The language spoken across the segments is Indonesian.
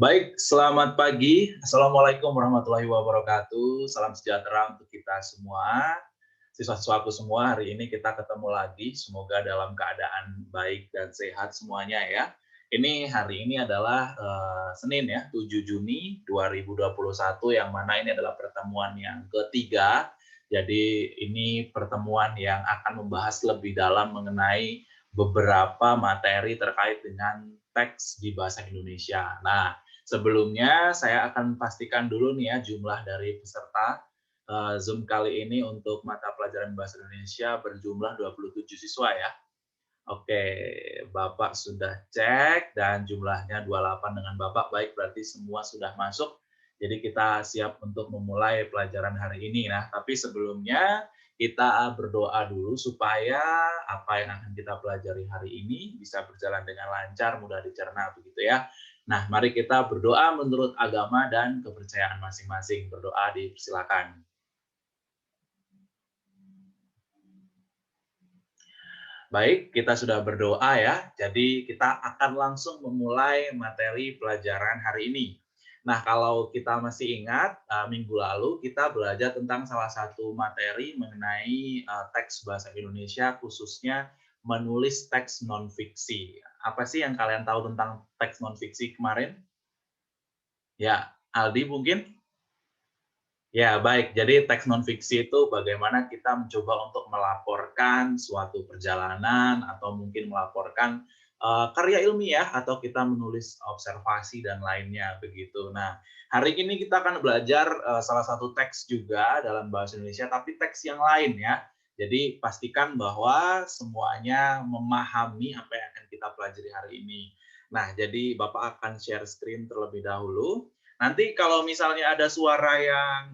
Baik, selamat pagi. Assalamualaikum warahmatullahi wabarakatuh. Salam sejahtera untuk kita semua. Siswa-siswaku semua, hari ini kita ketemu lagi. Semoga dalam keadaan baik dan sehat semuanya ya. Ini hari ini adalah Senin ya, 7 Juni 2021 yang mana ini adalah pertemuan yang ketiga. Jadi ini pertemuan yang akan membahas lebih dalam mengenai beberapa materi terkait dengan teks di bahasa Indonesia. Nah, sebelumnya saya akan pastikan dulu nih ya jumlah dari peserta Zoom kali ini untuk mata pelajaran bahasa Indonesia berjumlah 27 siswa ya. Oke, Bapak sudah cek dan jumlahnya 28 dengan Bapak. Baik, berarti semua sudah masuk. Jadi kita siap untuk memulai pelajaran hari ini. Nah, tapi sebelumnya kita berdoa dulu supaya apa yang akan kita pelajari hari ini bisa berjalan dengan lancar, mudah dicerna begitu ya. Nah, mari kita berdoa menurut agama dan kepercayaan masing-masing. Berdoa dipersilakan. Baik, kita sudah berdoa ya. Jadi kita akan langsung memulai materi pelajaran hari ini. Nah, kalau kita masih ingat, minggu lalu kita belajar tentang salah satu materi mengenai teks bahasa Indonesia, khususnya menulis teks non-fiksi. Apa sih yang kalian tahu tentang teks non-fiksi kemarin? Ya, Aldi mungkin? Ya, baik. Jadi teks non-fiksi itu bagaimana kita mencoba untuk melaporkan suatu perjalanan atau mungkin melaporkan karya ilmiah atau kita menulis observasi dan lainnya begitu. Nah, hari ini kita akan belajar salah satu teks juga dalam bahasa Indonesia, tapi teks yang lain ya. Jadi pastikan bahwa semuanya memahami apa yang akan kita pelajari hari ini. Nah, jadi Bapak akan share screen terlebih dahulu. Nanti kalau misalnya ada suara yang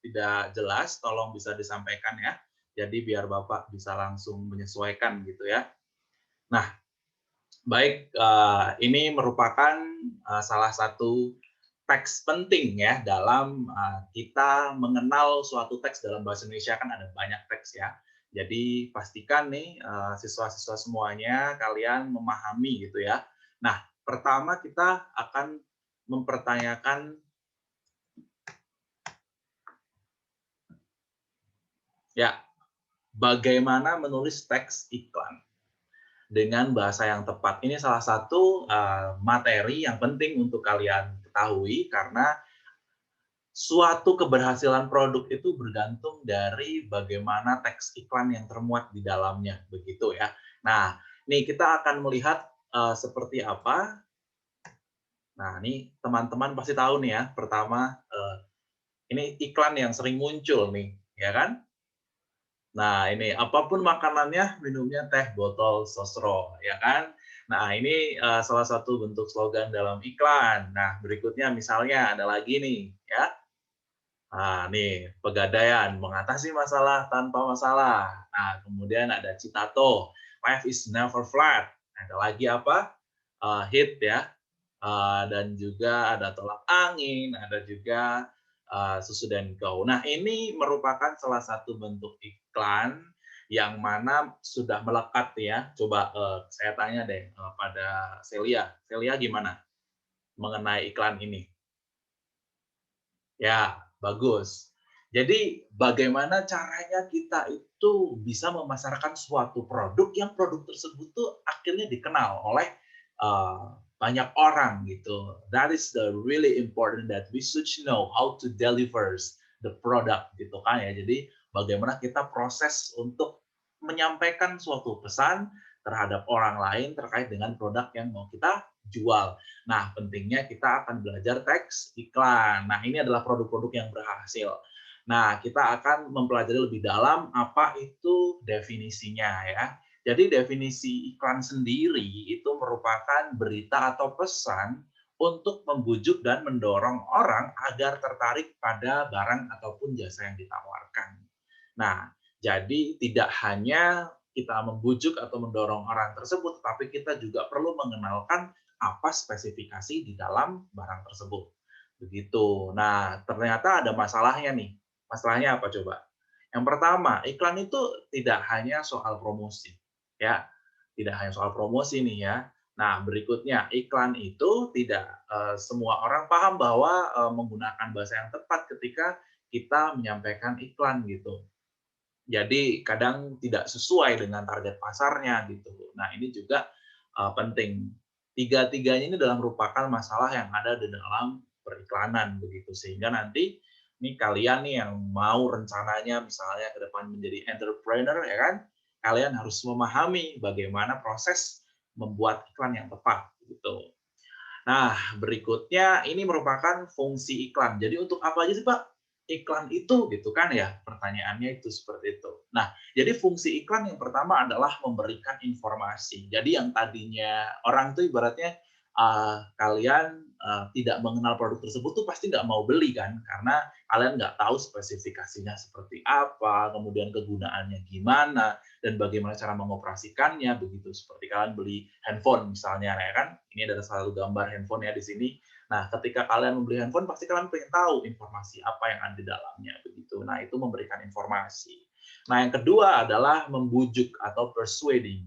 tidak jelas, tolong bisa disampaikan ya. Jadi biar Bapak bisa langsung menyesuaikan gitu ya. Nah, baik, ini merupakan salah satu teks penting ya dalam kita mengenal suatu teks dalam bahasa Indonesia, kan ada banyak teks ya. Jadi pastikan nih siswa-siswa semuanya kalian memahami gitu ya. Nah, pertama kita akan mempertanyakan ya, bagaimana menulis teks iklan dengan bahasa yang tepat. Ini salah satu materi yang penting untuk kalian ketahui karena suatu keberhasilan produk itu bergantung dari bagaimana teks iklan yang termuat di dalamnya, begitu ya. Nah, nih kita akan melihat seperti apa. Nah, ini teman-teman pasti tahu nih ya. Pertama, ini iklan yang sering muncul nih, ya kan? Nah, ini apapun makanannya, minumnya teh botol sosro, ya kan? Nah, ini salah satu bentuk slogan dalam iklan. Nah, berikutnya misalnya ada lagi nih, ya. Nah, nih, Pegadaian, mengatasi masalah tanpa masalah. Nah, kemudian ada Citato, life is never flat. Ada lagi apa? Hit ya. Dan juga ada Tolak Angin, ada juga Susu dan Go. Nah, ini merupakan salah satu bentuk iklan yang mana sudah melekat ya. Coba saya tanya deh pada Celia. Celia gimana mengenai iklan ini? Ya, bagus. Jadi bagaimana caranya kita itu bisa memasarkan suatu produk yang produk tersebut tuh akhirnya dikenal oleh banyak orang gitu. That is the really important that we should know how to deliver the product gitu kan ya. Jadi bagaimana kita proses untuk menyampaikan suatu pesan terhadap orang lain terkait dengan produk yang mau kita jual. Nah, pentingnya kita akan belajar teks iklan. Nah, ini adalah produk-produk yang berhasil. Nah, kita akan mempelajari lebih dalam apa itu definisinya ya. Jadi definisi iklan sendiri itu merupakan berita atau pesan untuk membujuk dan mendorong orang agar tertarik pada barang ataupun jasa yang ditawarkan. Nah, jadi tidak hanya kita membujuk atau mendorong orang tersebut, tapi kita juga perlu mengenalkan apa spesifikasi di dalam barang tersebut. Begitu. Nah, ternyata ada masalahnya nih. Masalahnya apa coba? Yang pertama, iklan itu tidak hanya soal promosi, ya. Tidak hanya soal promosi nih ya. Nah, berikutnya, iklan itu tidak semua orang paham bahwa menggunakan bahasa yang tepat ketika kita menyampaikan iklan gitu. Jadi kadang tidak sesuai dengan target pasarnya gitu. Nah, ini juga penting. Tiga-tiganya ini dalam merupakan masalah yang ada di dalam periklanan begitu. Sehingga nanti nih kalian nih yang mau rencananya misalnya ke depan menjadi entrepreneur ya kan, kalian harus memahami bagaimana proses membuat iklan yang tepat gitu. Nah, berikutnya ini merupakan fungsi iklan. Jadi untuk apa aja sih, Pak, iklan itu gitu kan ya? Pertanyaannya itu seperti itu. Nah, jadi fungsi iklan yang pertama adalah memberikan informasi. Jadi yang tadinya orang tuh ibaratnya kalian tidak mengenal produk tersebut tuh pasti nggak mau beli kan, karena kalian nggak tahu spesifikasinya seperti apa, kemudian kegunaannya gimana, dan bagaimana cara mengoperasikannya begitu. Seperti kalian beli handphone misalnya ya kan, ini ada salah satu gambar handphone ya di sini. Nah, ketika kalian membeli handphone pasti kalian pengen tahu informasi apa yang ada di dalamnya begitu. Nah, itu memberikan informasi. Nah, yang kedua adalah membujuk atau persuading.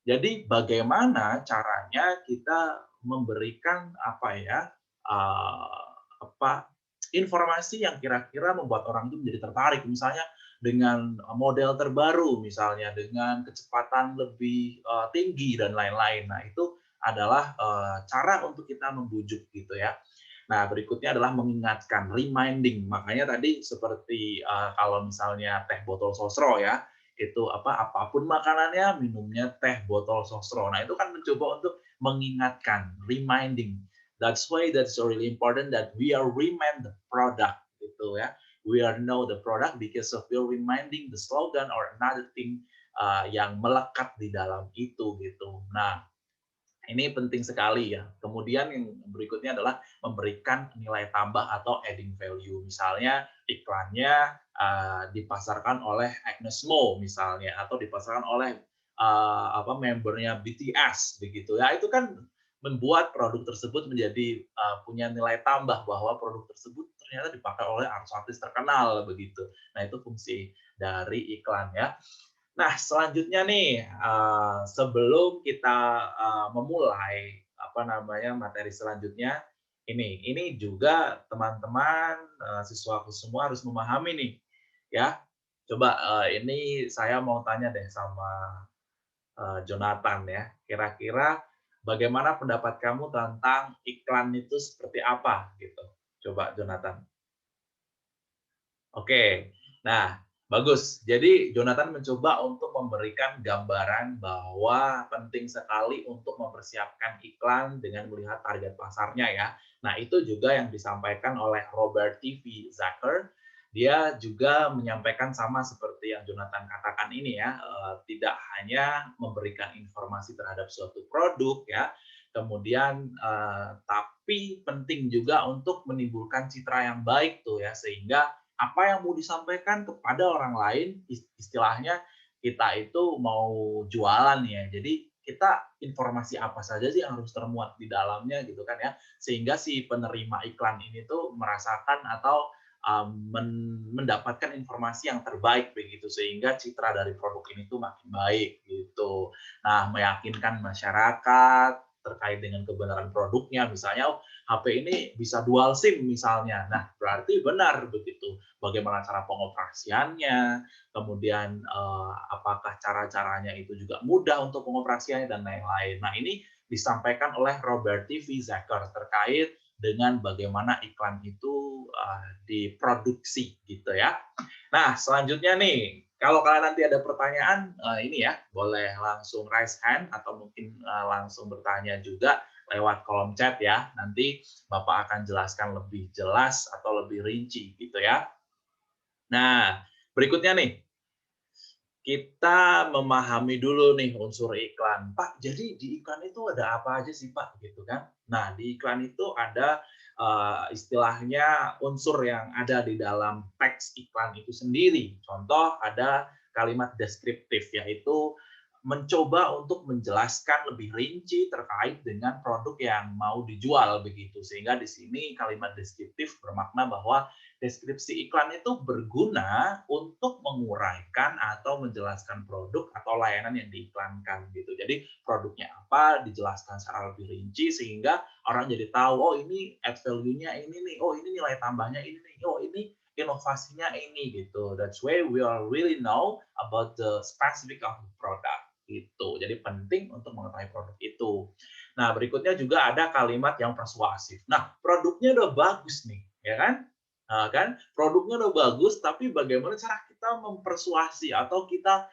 Jadi bagaimana caranya kita memberikan apa ya, apa informasi yang kira-kira membuat orang itu menjadi tertarik. Misalnya dengan model terbaru, misalnya dengan kecepatan lebih tinggi dan lain-lain. Nah, itu adalah cara untuk kita membujuk gitu ya. Nah, berikutnya adalah mengingatkan, reminding. Makanya tadi seperti kalau misalnya teh botol sosro ya, itu apapun makanannya, minumnya teh botol sosro. Nah, itu kan mencoba untuk mengingatkan, reminding. That's why that's really important that we are remind the product gitu ya. We are know the product because of we are reminding the slogan or another thing yang melekat di dalam itu gitu. Nah, ini penting sekali ya. Kemudian yang berikutnya adalah memberikan nilai tambah atau adding value. Misalnya iklannya dipasarkan oleh Agnes Mo misalnya, atau dipasarkan oleh membernya BTS begitu ya. Itu kan membuat produk tersebut menjadi punya nilai tambah bahwa produk tersebut ternyata dipakai oleh artis-artis terkenal begitu. Nah, itu fungsi dari iklan ya. Nah, selanjutnya nih, sebelum kita memulai materi selanjutnya, ini juga teman-teman siswaku semua harus memahami nih, ya. Coba ini saya mau tanya deh sama Jonathan ya. Kira-kira bagaimana pendapat kamu tentang iklan itu seperti apa gitu? Coba Jonathan. Oke. Nah, bagus. Jadi Jonathan mencoba untuk memberikan gambaran bahwa penting sekali untuk mempersiapkan iklan dengan melihat target pasarnya ya. Nah, itu juga yang disampaikan oleh Robert T.V. Zucker. Dia juga menyampaikan sama seperti yang Jonathan katakan ini ya, tidak hanya memberikan informasi terhadap suatu produk ya, kemudian tapi penting juga untuk menimbulkan citra yang baik tuh ya, sehingga apa yang mau disampaikan kepada orang lain, istilahnya kita itu mau jualan ya. Jadi kita informasi apa saja sih yang harus termuat di dalamnya gitu kan ya, sehingga si penerima iklan ini tuh merasakan atau mendapatkan informasi yang terbaik begitu, sehingga citra dari produk ini tuh makin baik gitu. Nah, meyakinkan masyarakat terkait dengan kebenaran produknya, misalnya HP ini bisa dual SIM misalnya. Nah, berarti benar begitu. Bagaimana cara pengoperasiannya, kemudian apakah cara-caranya itu juga mudah untuk pengoperasiannya dan lain-lain. Nah, ini disampaikan oleh Robert T. V. Zucker terkait dengan bagaimana iklan itu diproduksi gitu ya. Nah, selanjutnya nih, kalau kalian nanti ada pertanyaan, ini ya, boleh langsung raise hand atau mungkin langsung bertanya juga lewat kolom chat ya. Nanti Bapak akan jelaskan lebih jelas atau lebih rinci gitu ya. Nah, berikutnya nih, kita memahami dulu nih unsur iklan. Pak, jadi di iklan itu ada apa aja sih Pak? Gitu kan. Nah, di iklan itu ada istilahnya unsur yang ada di dalam teks iklan itu sendiri. Contoh ada kalimat deskriptif, yaitu mencoba untuk menjelaskan lebih rinci terkait dengan produk yang mau dijual begitu. Sehingga di sini kalimat deskriptif bermakna bahwa deskripsi iklan itu berguna untuk menguraikan atau menjelaskan produk atau layanan yang diiklankan gitu. Jadi produknya apa dijelaskan secara lebih rinci sehingga orang jadi tahu, oh ini add value-nya ini nih, oh ini nilai tambahnya ini nih, oh ini inovasinya ini gitu. That's why we are really know about the specific of the product gitu. Jadi penting untuk mengetahui produk itu. Nah, berikutnya juga ada kalimat yang persuasif. Nah, produknya udah bagus nih, ya kan? Nah, kan produknya udah bagus, tapi bagaimana cara kita mempersuasi atau kita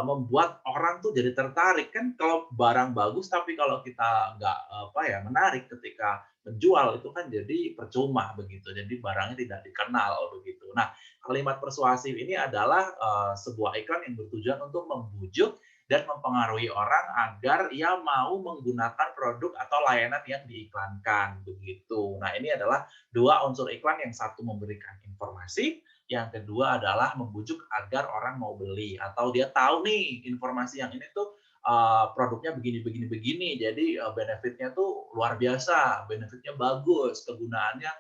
membuat orang tuh jadi tertarik kan? Kalau barang bagus, tapi kalau kita nggak apa ya menarik ketika menjual itu kan jadi percuma begitu. Jadi barangnya tidak dikenal begitu. Nah, kalimat persuasif ini adalah sebuah iklan yang bertujuan untuk membujuk dan mempengaruhi orang agar ia mau menggunakan produk atau layanan yang diiklankan begitu. Nah, ini adalah dua unsur iklan, yang satu memberikan informasi, yang kedua adalah membujuk agar orang mau beli atau dia tahu nih informasi yang ini tuh produknya begini begini begini. Jadi benefitnya tuh luar biasa, benefitnya bagus, kegunaannya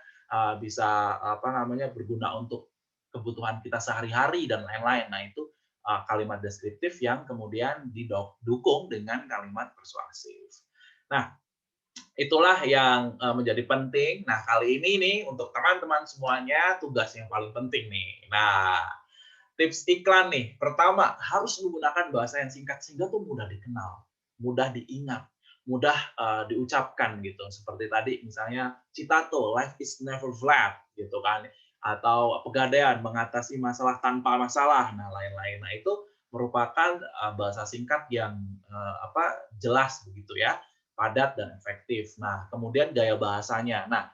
bisa apa namanya berguna untuk kebutuhan kita sehari-hari dan lain-lain. Nah, itu kalimat deskriptif yang kemudian didukung dengan kalimat persuasif. Nah, itulah yang menjadi penting. Nah, kali ini nih untuk teman-teman semuanya tugas yang paling penting nih. Nah, tips iklan nih. Pertama, harus menggunakan bahasa yang singkat sehingga tuh mudah dikenal, mudah diingat, mudah diucapkan gitu. Seperti tadi misalnya Citato, life is never flat gitu kan. Atau Pegadaian, mengatasi masalah tanpa masalah. Nah, lain-lain. Nah, itu merupakan bahasa singkat yang jelas begitu ya, padat dan efektif. Nah, kemudian gaya bahasanya. Nah,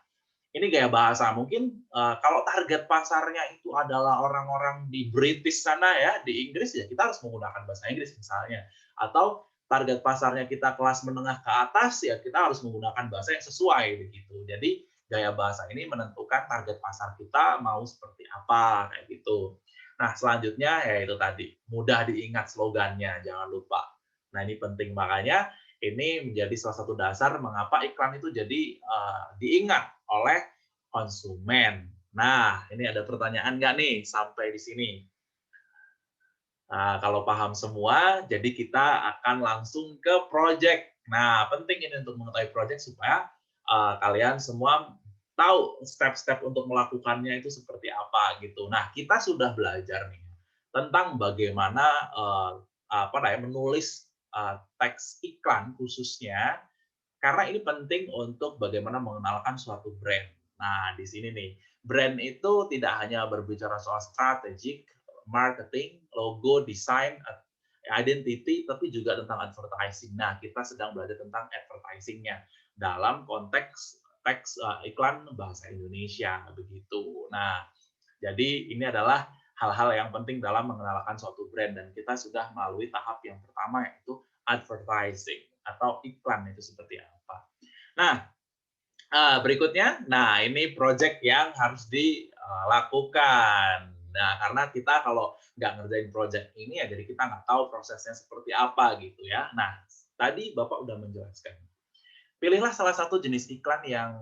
ini gaya bahasa mungkin kalau target pasarnya itu adalah orang-orang di British sana ya, di Inggris ya kita harus menggunakan bahasa Inggris misalnya. Atau target pasarnya kita kelas menengah ke atas ya kita harus menggunakan bahasa yang sesuai begitu. Jadi gaya bahasa ini menentukan target pasar kita mau seperti apa kayak gitu. Nah, selanjutnya ya itu tadi, mudah diingat slogannya, jangan lupa. Nah, ini penting makanya ini menjadi salah satu dasar mengapa iklan itu jadi diingat oleh konsumen. Nah, ini ada pertanyaan nggak nih sampai di sini? Nah, kalau paham semua, jadi kita akan langsung ke project. Nah, penting ini untuk mengetahui project supaya kalian semua tahu step-step untuk melakukannya itu seperti apa gitu. Nah, kita sudah belajar nih tentang bagaimana menulis teks iklan khususnya karena ini penting untuk bagaimana mengenalkan suatu brand. Nah, di sini nih, brand itu tidak hanya berbicara soal strategic, marketing, logo, desain, identity, tapi juga tentang advertising. Nah, kita sedang belajar tentang advertising-nya dalam konteks teks iklan bahasa Indonesia begitu. Nah, jadi ini adalah hal-hal yang penting dalam mengenalkan suatu brand dan kita sudah melalui tahap yang pertama yaitu advertising atau iklan itu seperti apa. Nah, berikutnya, nah ini project yang harus dilakukan. Nah, karena kita kalau nggak ngerjain project ini ya jadi kita nggak tahu prosesnya seperti apa gitu ya. Nah, tadi Bapak udah menjelaskan. Pilihlah salah satu jenis iklan yang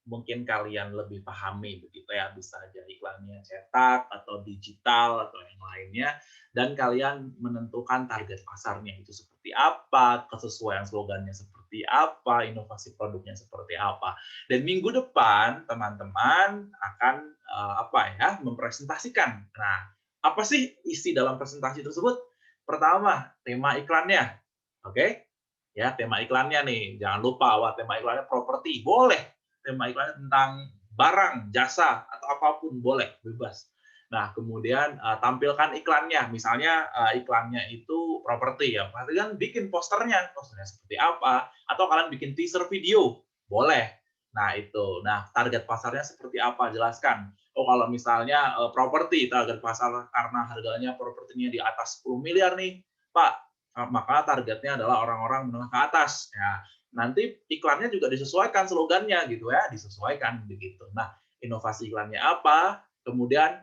mungkin kalian lebih pahami begitu ya, bisa aja iklannya cetak atau digital atau yang lainnya, dan kalian menentukan target pasarnya itu seperti apa, kesesuaian slogannya seperti apa, inovasi produknya seperti apa. Dan minggu depan teman-teman akan mempresentasikan. Nah, apa sih isi dalam presentasi tersebut? Pertama, tema iklannya. Oke? Ya, tema iklannya nih, jangan lupa bahwa tema iklannya properti, boleh. Tema iklannya tentang barang, jasa, atau apapun boleh, bebas. Nah, kemudian tampilkan iklannya, misalnya iklannya itu properti ya, kalian bikin posternya seperti apa, atau kalian bikin teaser video, boleh. Nah, itu. Nah, target pasarnya seperti apa, jelaskan. Oh, kalau misalnya properti, target pasar karena harganya propertinya di atas 10 miliar nih, Pak, maka targetnya adalah orang-orang menengah ke atas. Ya, nanti iklannya juga disesuaikan slogannya gitu ya, disesuaikan begitu. Nah, inovasi iklannya apa? Kemudian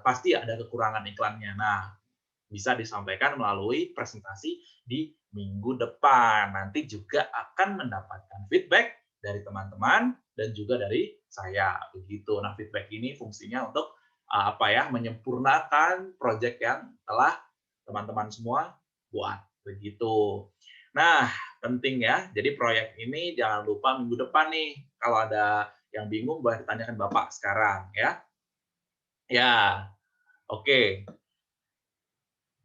pasti ada kekurangan iklannya. Nah, bisa disampaikan melalui presentasi di minggu depan. Nanti juga akan mendapatkan feedback dari teman-teman dan juga dari saya begitu. Nah, feedback ini fungsinya untuk apa ya, menyempurnakan proyek yang telah teman-teman semua buat begitu. Nah, penting ya. Jadi proyek ini jangan lupa minggu depan nih kalau ada yang bingung boleh ditanyakan Bapak sekarang ya. Ya, oke.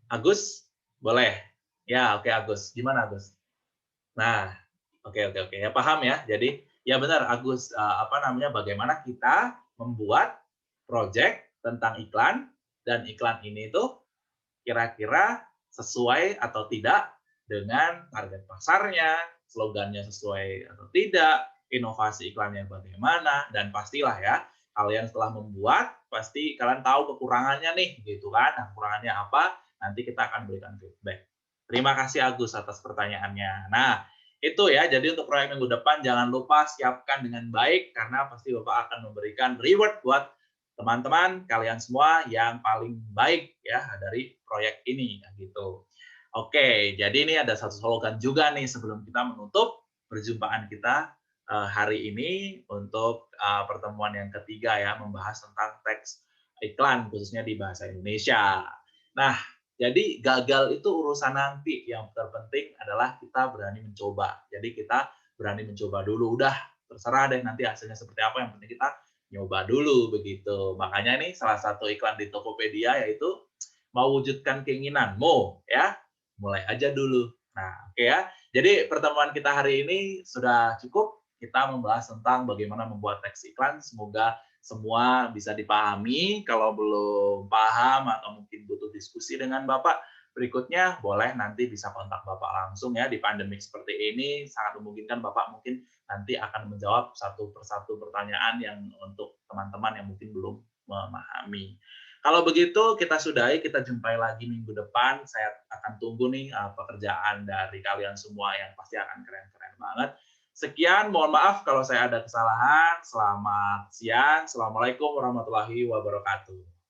Agus, boleh? Ya, oke Agus. Gimana Agus? Nah, oke oke oke. Ya paham ya. Jadi, ya benar Agus, apa namanya, bagaimana kita membuat project tentang iklan dan iklan ini tuh kira-kira sesuai atau tidak dengan target pasarnya, slogannya sesuai atau tidak, inovasi iklannya bagaimana, dan pastilah ya, kalian setelah membuat, pasti kalian tahu kekurangannya nih, gitu kan. Nah, kekurangannya apa, nanti kita akan berikan feedback. Terima kasih Agus atas pertanyaannya. Nah, itu ya, jadi untuk proyek minggu depan jangan lupa siapkan dengan baik, karena pasti Bapak akan memberikan reward buat teman-teman kalian semua yang paling baik ya dari proyek ini gitu. Oke, jadi ini ada satu slogan juga nih sebelum kita menutup perjumpaan kita hari ini untuk pertemuan yang ketiga ya, membahas tentang teks iklan khususnya di bahasa Indonesia. Nah, jadi gagal itu urusan nanti, yang terpenting adalah kita berani mencoba. Jadi kita berani mencoba dulu, udah terserah deh nanti hasilnya seperti apa, yang penting kita nyoba dulu begitu. Makanya nih salah satu iklan di Tokopedia yaitu mau wujudkan keinginanmu ya, mulai aja dulu. Nah, oke ya. Jadi pertemuan kita hari ini sudah cukup. Kita membahas tentang bagaimana membuat teks iklan. Semoga semua bisa dipahami. Kalau belum paham atau mungkin butuh diskusi dengan Bapak berikutnya, boleh nanti bisa kontak Bapak langsung ya. Di pandemik seperti ini sangat memungkinkan Bapak mungkin nanti akan menjawab satu persatu pertanyaan yang untuk teman-teman yang mungkin belum memahami. Kalau begitu kita sudahi, kita jumpai lagi minggu depan. Saya akan tunggu nih pekerjaan dari kalian semua yang pasti akan keren-keren banget. Sekian, mohon maaf kalau saya ada kesalahan. Selamat siang. Assalamualaikum warahmatullahi wabarakatuh.